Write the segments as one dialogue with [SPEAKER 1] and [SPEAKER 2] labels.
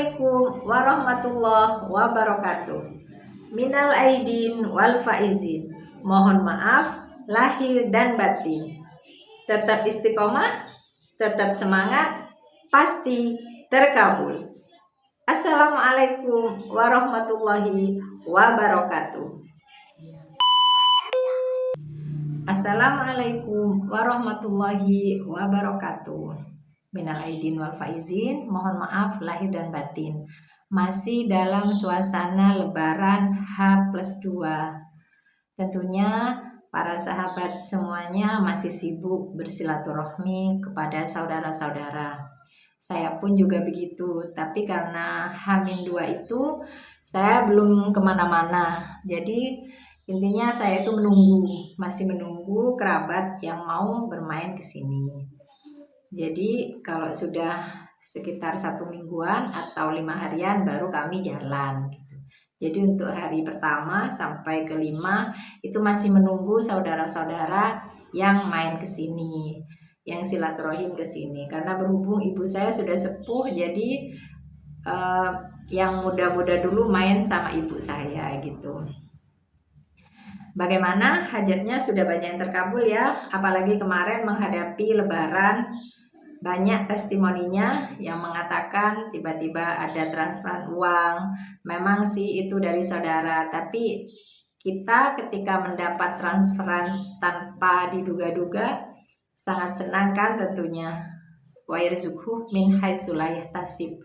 [SPEAKER 1] Assalamualaikum warahmatullahi wabarakatuh. Minal aidin wal faizin. Mohon maaf lahir dan batin. Tetap istiqomah, tetap semangat, pasti terkabul. Assalamualaikum warahmatullahi wabarakatuh. Assalamualaikum warahmatullahi wabarakatuh. Minal aidin wal faizin, mohon maaf lahir dan batin. Masih dalam suasana lebaran H+2. Tentunya para sahabat semuanya masih sibuk bersilaturahmi kepada saudara-saudara. Saya pun juga begitu, tapi karena H-2 itu saya belum kemana-mana. Jadi intinya saya itu masih menunggu kerabat yang mau bermain ke sini. Jadi kalau sudah sekitar 1 mingguan atau 5 harian baru kami jalan gitu. Jadi untuk hari pertama sampai ke 5 itu masih menunggu saudara-saudara yang main ke sini, yang silaturahim ke sini. Karena berhubung ibu saya sudah sepuh, jadi yang muda-muda dulu main sama ibu saya gitu. Bagaimana hajatnya sudah banyak yang terkabul ya, apalagi kemarin menghadapi lebaran banyak testimoninya yang mengatakan tiba-tiba ada transferan uang. Memang sih itu dari saudara, tapi kita ketika mendapat transferan tanpa diduga-duga sangat senang kan tentunya. Wa yarzuqhu min haitsu la yahtasib.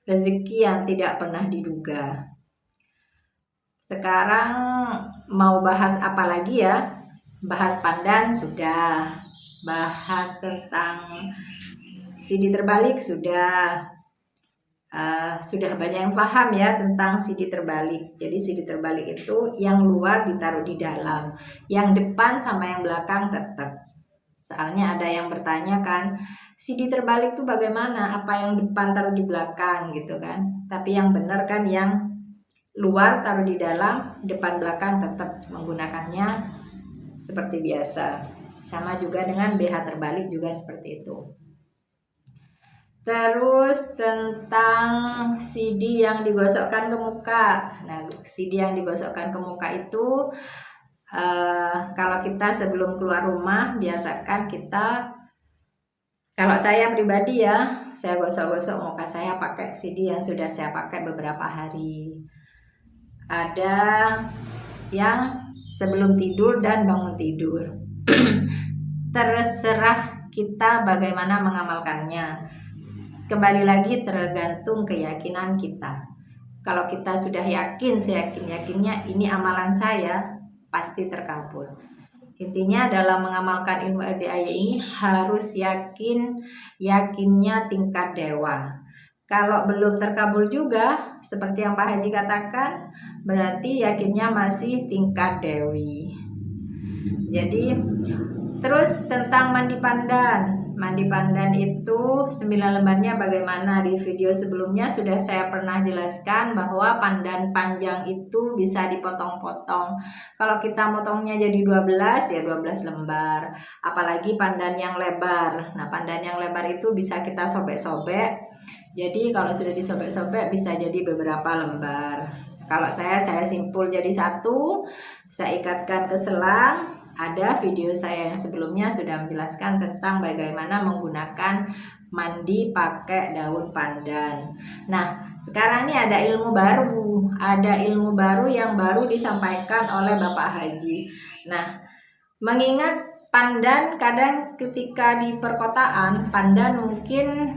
[SPEAKER 1] Rezeki yang tidak pernah diduga. Sekarang mau bahas apa lagi ya? Bahas pandan sudah, bahas tentang CD terbalik sudah banyak yang paham ya tentang CD terbalik. Jadi CD terbalik itu yang luar ditaruh di dalam, yang depan sama yang belakang tetap. Soalnya ada yang bertanya kan, CD terbalik itu bagaimana? Apa yang depan taruh di belakang gitu kan? Tapi yang benar kan yang luar taruh di dalam, depan belakang tetap menggunakannya seperti biasa. Sama juga dengan BH terbalik juga seperti itu. Terus tentang CD yang digosokkan ke muka. Nah, CD yang digosokkan ke muka itu kalau kita sebelum keluar rumah biasakan kita, kalau saya pribadi ya, saya gosok-gosok muka saya pakai CD yang sudah saya pakai beberapa hari. Ada yang sebelum tidur dan bangun tidur. Terserah kita bagaimana mengamalkannya. Kembali lagi tergantung keyakinan kita. Kalau kita sudah yakin, seyakin-yakinnya ini amalan saya, pasti terkabul. Intinya dalam mengamalkan ilmu RDAY ini harus yakinnya tingkat dewa. Kalau belum terkabul juga, seperti yang Pak Haji katakan, berarti yakinnya masih tingkat dewi. Jadi terus tentang mandi pandan. Mandi pandan itu 9 lembarnya bagaimana? Di video sebelumnya sudah saya pernah jelaskan bahwa pandan panjang itu bisa dipotong-potong. Kalau kita motongnya jadi 12 ya 12 lembar. Apalagi pandan yang lebar. Nah, pandan yang lebar itu bisa kita sobek-sobek. Jadi kalau sudah disobek-sobek bisa jadi beberapa lembar. Kalau saya simpul jadi satu, saya ikatkan ke selang. Ada video saya yang sebelumnya sudah menjelaskan tentang bagaimana menggunakan mandi pakai daun pandan. Nah, sekarang ini ada ilmu baru. Ada ilmu baru yang baru disampaikan oleh Bapak Haji. Nah, mengingat pandan kadang ketika di perkotaan, pandan mungkin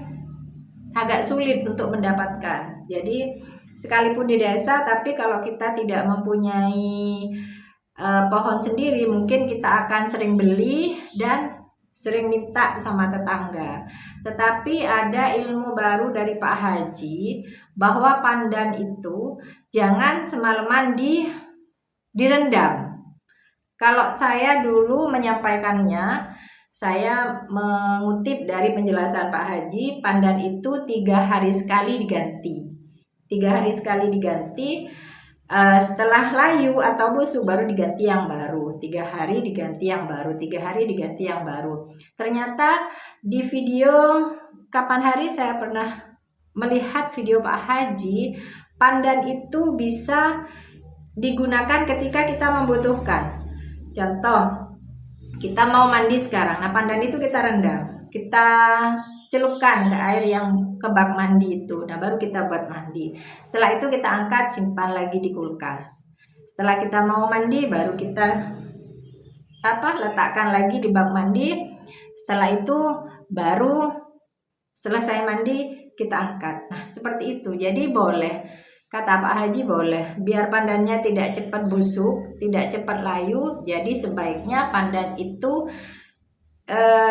[SPEAKER 1] agak sulit untuk mendapatkan. Jadi, sekalipun di desa, tapi kalau kita tidak mempunyai pohon sendiri, mungkin kita akan sering beli dan sering minta sama tetangga. Tetapi ada ilmu baru dari Pak Haji bahwa pandan itu jangan semalaman direndam. Kalau saya dulu menyampaikannya, saya mengutip dari penjelasan Pak Haji, pandan itu 3 hari sekali diganti. 3 hari sekali diganti. Setelah layu atau busuk baru diganti yang baru. 3 hari diganti yang baru, 3 hari diganti yang baru. Ternyata di video kapan hari saya pernah melihat video Pak Haji, pandan itu bisa digunakan ketika kita membutuhkan. Contoh, kita mau mandi sekarang, nah pandan itu kita rendam, kita celupkan ke air yang ke bak mandi itu, nah baru kita buat mandi. Setelah itu kita angkat, simpan lagi di kulkas. Setelah kita mau mandi, baru kita letakkan lagi di bak mandi. Setelah itu baru selesai mandi kita angkat. Nah seperti itu. Jadi boleh, kata Pak Haji boleh, biar pandannya tidak cepat busuk, tidak cepat layu. Jadi sebaiknya pandan itu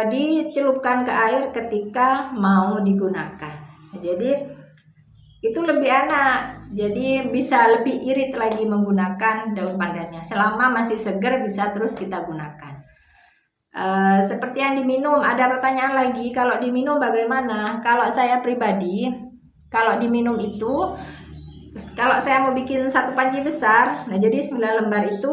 [SPEAKER 1] dicelupkan ke air ketika mau digunakan. Jadi itu lebih enak, jadi bisa lebih irit lagi menggunakan daun pandannya. Selama masih segar bisa terus kita gunakan. Seperti yang diminum, ada pertanyaan lagi, kalau diminum bagaimana? Kalau saya pribadi, kalau diminum itu, kalau saya mau bikin satu panci besar, nah jadi 9 lembar itu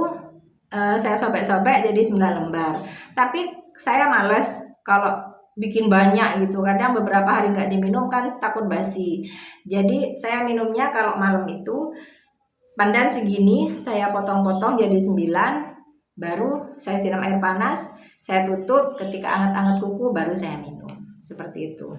[SPEAKER 1] saya sobek-sobek jadi 9 lembar. Tapi saya males kalau bikin banyak gitu, kadang beberapa hari nggak diminum kan takut basi. Jadi saya minumnya kalau malam itu pandan segini saya potong-potong jadi 9, baru saya siram air panas, saya tutup, ketika anget-anget kuku baru saya minum. Seperti itu.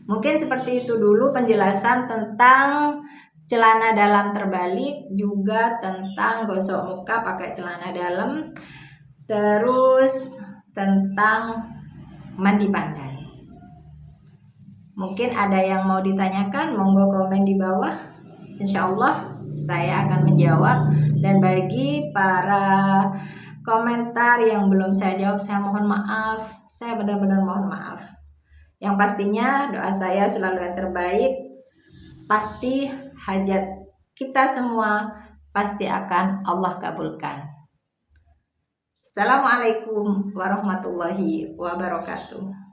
[SPEAKER 1] Mungkin seperti itu dulu penjelasan tentang celana dalam terbalik, juga tentang gosok muka pakai celana dalam, terus tentang mandi pandan. Mungkin ada yang mau ditanyakan, monggo komen di bawah. Insya Allah saya akan menjawab. Dan bagi para komentar yang belum saya jawab, saya mohon maaf. Saya benar-benar mohon maaf. Yang pastinya doa saya selalu yang terbaik. Pasti hajat kita semua pasti akan Allah kabulkan. Assalamualaikum warahmatullahi wabarakatuh.